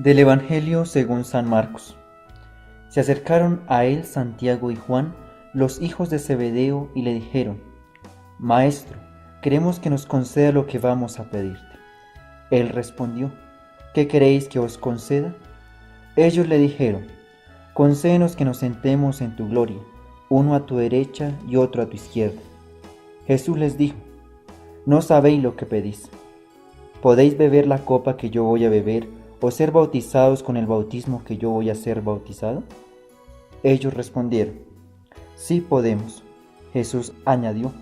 Del Evangelio según San Marcos. Se acercaron a él Santiago y Juan, los hijos de Zebedeo, y le dijeron: Maestro, queremos que nos conceda lo que vamos a pedirte. Él respondió: ¿Qué queréis que os conceda? Ellos le dijeron: Concédenos que nos sentemos en tu gloria, uno a tu derecha y otro a tu izquierda. Jesús les dijo: No sabéis lo que pedís. ¿Podéis beber la copa que yo voy a beber, o ser bautizados con el bautismo que yo voy a ser bautizado? Ellos respondieron: Sí podemos. Jesús añadió: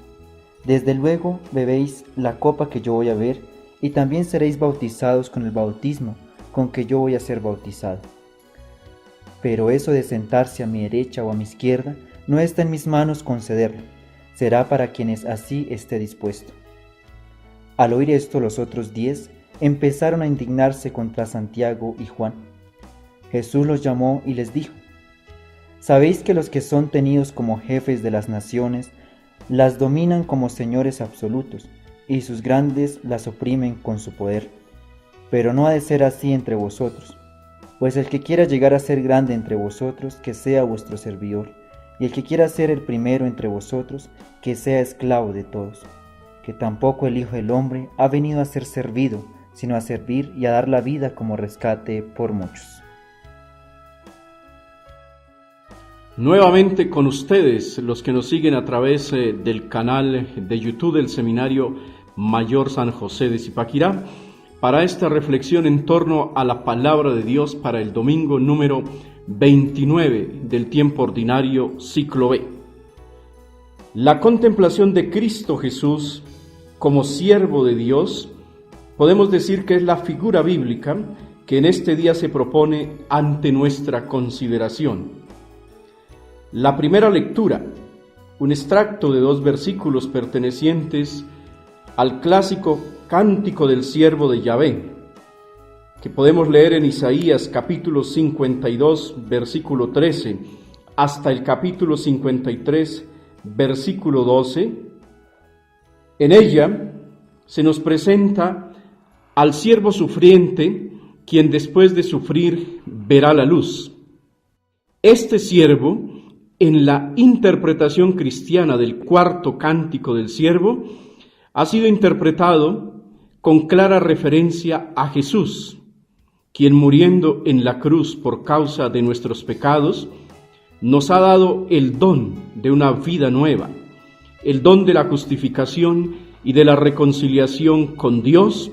Desde luego bebéis la copa que yo voy a beber, y también seréis bautizados con el bautismo con que yo voy a ser bautizado. Pero eso de sentarse a mi derecha o a mi izquierda no está en mis manos concederlo, será para quienes así esté dispuesto. Al oír esto, los otros 10 empezaron a indignarse contra Santiago y Juan. Jesús los llamó y les dijo: ¿Sabéis que los que son tenidos como jefes de las naciones las dominan como señores absolutos, y sus grandes las oprimen con su poder? Pero no ha de ser así entre vosotros, pues el que quiera llegar a ser grande entre vosotros, que sea vuestro servidor, y el que quiera ser el primero entre vosotros, que sea esclavo de todos. Que tampoco el Hijo del Hombre ha venido a ser servido, sino a servir y a dar la vida como rescate por muchos. Nuevamente con ustedes, los que nos siguen a través del canal de YouTube del Seminario Mayor San José de Zipaquirá, para esta reflexión en torno a la palabra de Dios para el domingo número 29 del tiempo ordinario, ciclo B. La contemplación de Cristo Jesús como siervo de Dios, podemos decir que es la figura bíblica que en este día se propone ante nuestra consideración. La primera lectura, un extracto de 2 versículos pertenecientes al clásico Cántico del Siervo de Yahvé, que podemos leer en Isaías capítulo 52, versículo 13, hasta el capítulo 53, versículo 12. En ella se nos presenta al siervo sufriente, quien después de sufrir verá la luz. Este siervo, en la interpretación cristiana del cuarto cántico del siervo, ha sido interpretado con clara referencia a Jesús, quien muriendo en la cruz por causa de nuestros pecados, nos ha dado el don de una vida nueva, el don de la justificación y de la reconciliación con Dios,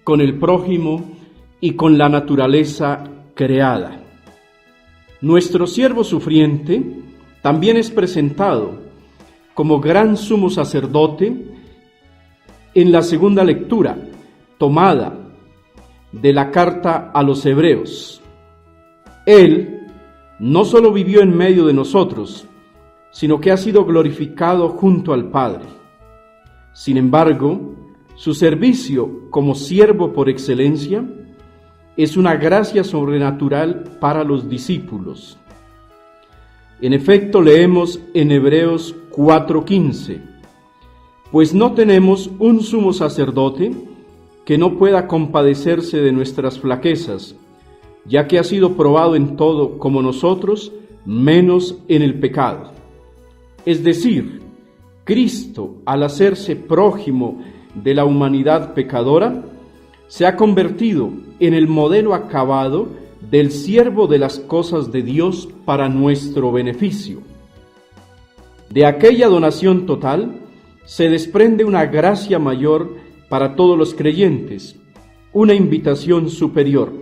con el prójimo y con la naturaleza creada. Nuestro siervo sufriente también es presentado como gran sumo sacerdote en la segunda lectura, tomada de la carta a los Hebreos. Él no solo vivió en medio de nosotros, sino que ha sido glorificado junto al Padre. Sin embargo, su servicio como siervo por excelencia es una gracia sobrenatural para los discípulos. En efecto, leemos en Hebreos 4:15, pues no tenemos un sumo sacerdote que no pueda compadecerse de nuestras flaquezas, ya que ha sido probado en todo como nosotros, menos en el pecado. Es decir, Cristo, al hacerse prójimo de la humanidad pecadora, se ha convertido en el modelo acabado del siervo de las cosas de Dios para nuestro beneficio. De aquella donación total se desprende una gracia mayor para todos los creyentes, una invitación superior.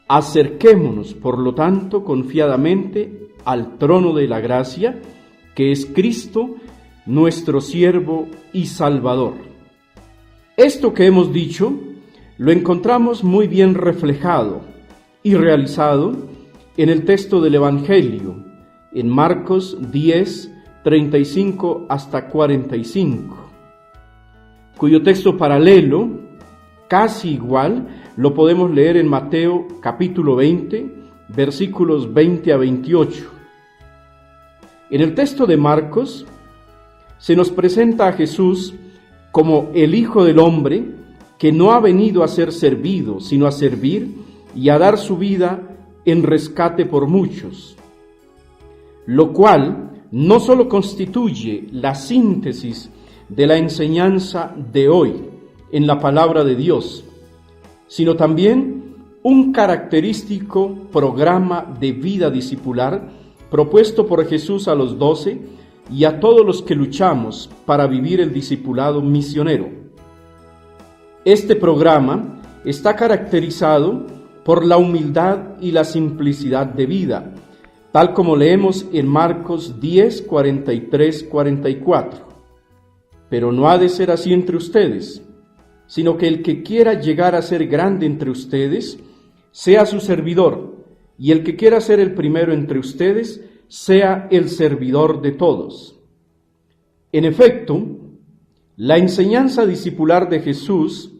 Acerquémonos, por lo tanto, confiadamente al trono de la gracia, que es Cristo, nuestro siervo y Salvador. Esto que hemos dicho lo encontramos muy bien reflejado y realizado en el texto del Evangelio, en Marcos 10, 35 hasta 45, cuyo texto paralelo, casi igual, lo podemos leer en Mateo capítulo 20, versículos 20 a 28. En el texto de Marcos se nos presenta a Jesús como el Hijo del Hombre, que no ha venido a ser servido, sino a servir y a dar su vida en rescate por muchos, lo cual no solo constituye la síntesis de la enseñanza de hoy en la palabra de Dios, sino también un característico programa de vida discipular propuesto por Jesús a los 12 y a todos los que luchamos para vivir el discipulado misionero. Este programa está caracterizado por la humildad y la simplicidad de vida, tal como leemos en Marcos 10, 43, 44. Pero no ha de ser así entre ustedes, sino que el que quiera llegar a ser grande entre ustedes, sea su servidor, y el que quiera ser el primero entre ustedes, sea el servidor de todos. En efecto, la enseñanza discipular de Jesús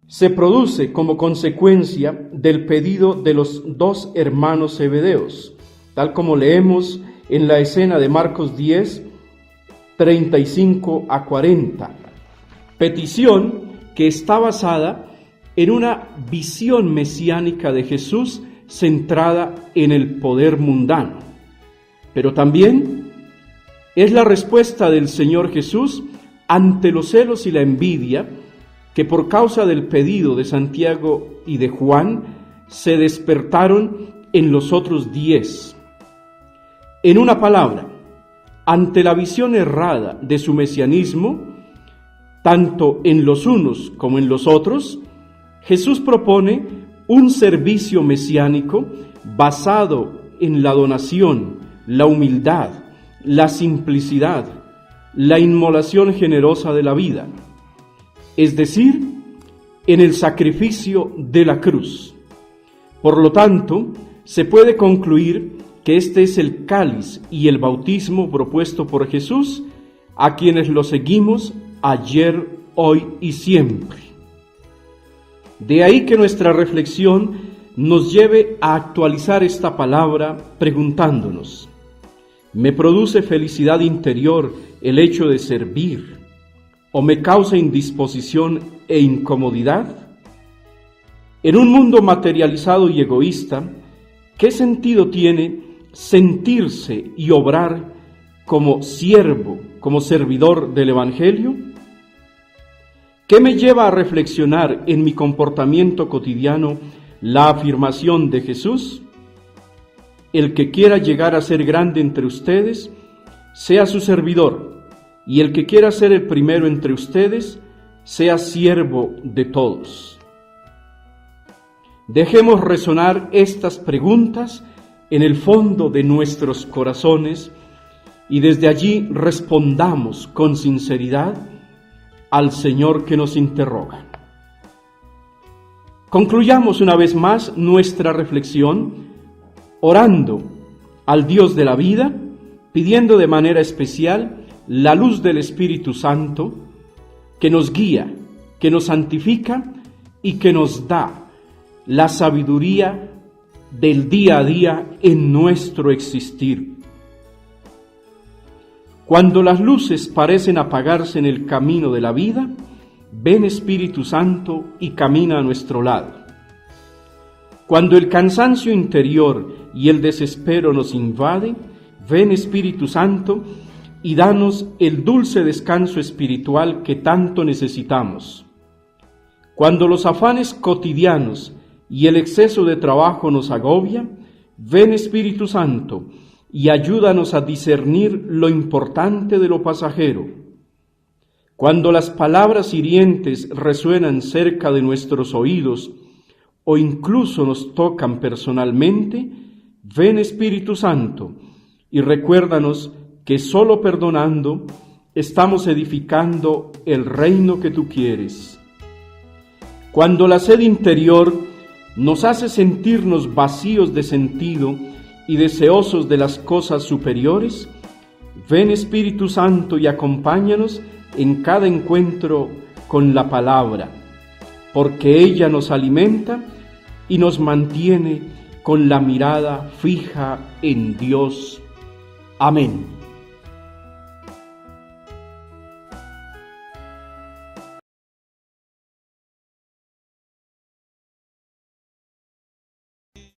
se produce como consecuencia del pedido de los dos hermanos zebedeos, tal como leemos en la escena de Marcos 10, 35 a 40. Petición que está basada en una visión mesiánica de Jesús centrada en el poder mundano. Pero también es la respuesta del Señor Jesús ante los celos y la envidia que por causa del pedido de Santiago y de Juan se despertaron en los otros 10. En una palabra, ante la visión errada de su mesianismo, tanto en los unos como en los otros, Jesús propone un servicio mesiánico basado en la donación, la humildad, la simplicidad, la inmolación generosa de la vida, es decir, en el sacrificio de la cruz. Por lo tanto, se puede concluir que este es el cáliz y el bautismo propuesto por Jesús a quienes lo seguimos ayer, hoy y siempre. De ahí que nuestra reflexión nos lleve a actualizar esta palabra preguntándonos: ¿me produce felicidad interior el hecho de servir o me causa indisposición e incomodidad? En un mundo materializado y egoísta, ¿qué sentido tiene sentirse y obrar como siervo, como servidor del Evangelio? ¿Qué me lleva a reflexionar en mi comportamiento cotidiano la afirmación de Jesús? El que quiera llegar a ser grande entre ustedes, sea su servidor, y el que quiera ser el primero entre ustedes, sea siervo de todos. Dejemos resonar estas preguntas en el fondo de nuestros corazones y desde allí respondamos con sinceridad al Señor que nos interroga. Concluyamos una vez más nuestra reflexión orando al Dios de la vida, pidiendo de manera especial la luz del Espíritu Santo que nos guía, que nos santifica y que nos da la sabiduría del día a día en nuestro existir. Cuando las luces parecen apagarse en el camino de la vida, ven Espíritu Santo y camina a nuestro lado. Cuando el cansancio interior y el desespero nos invade, ven Espíritu Santo y danos el dulce descanso espiritual que tanto necesitamos. Cuando los afanes cotidianos y el exceso de trabajo nos agobia, ven Espíritu Santo y ayúdanos a discernir lo importante de lo pasajero. Cuando las palabras hirientes resuenan cerca de nuestros oídos o incluso nos tocan personalmente, ven Espíritu Santo y recuérdanos que solo perdonando estamos edificando el reino que tú quieres. Cuando la sed interior nos hace sentirnos vacíos de sentido y deseosos de las cosas superiores, ven Espíritu Santo y acompáñanos en cada encuentro con la palabra, porque ella nos alimenta y nos mantiene con la mirada fija en Dios. Amén.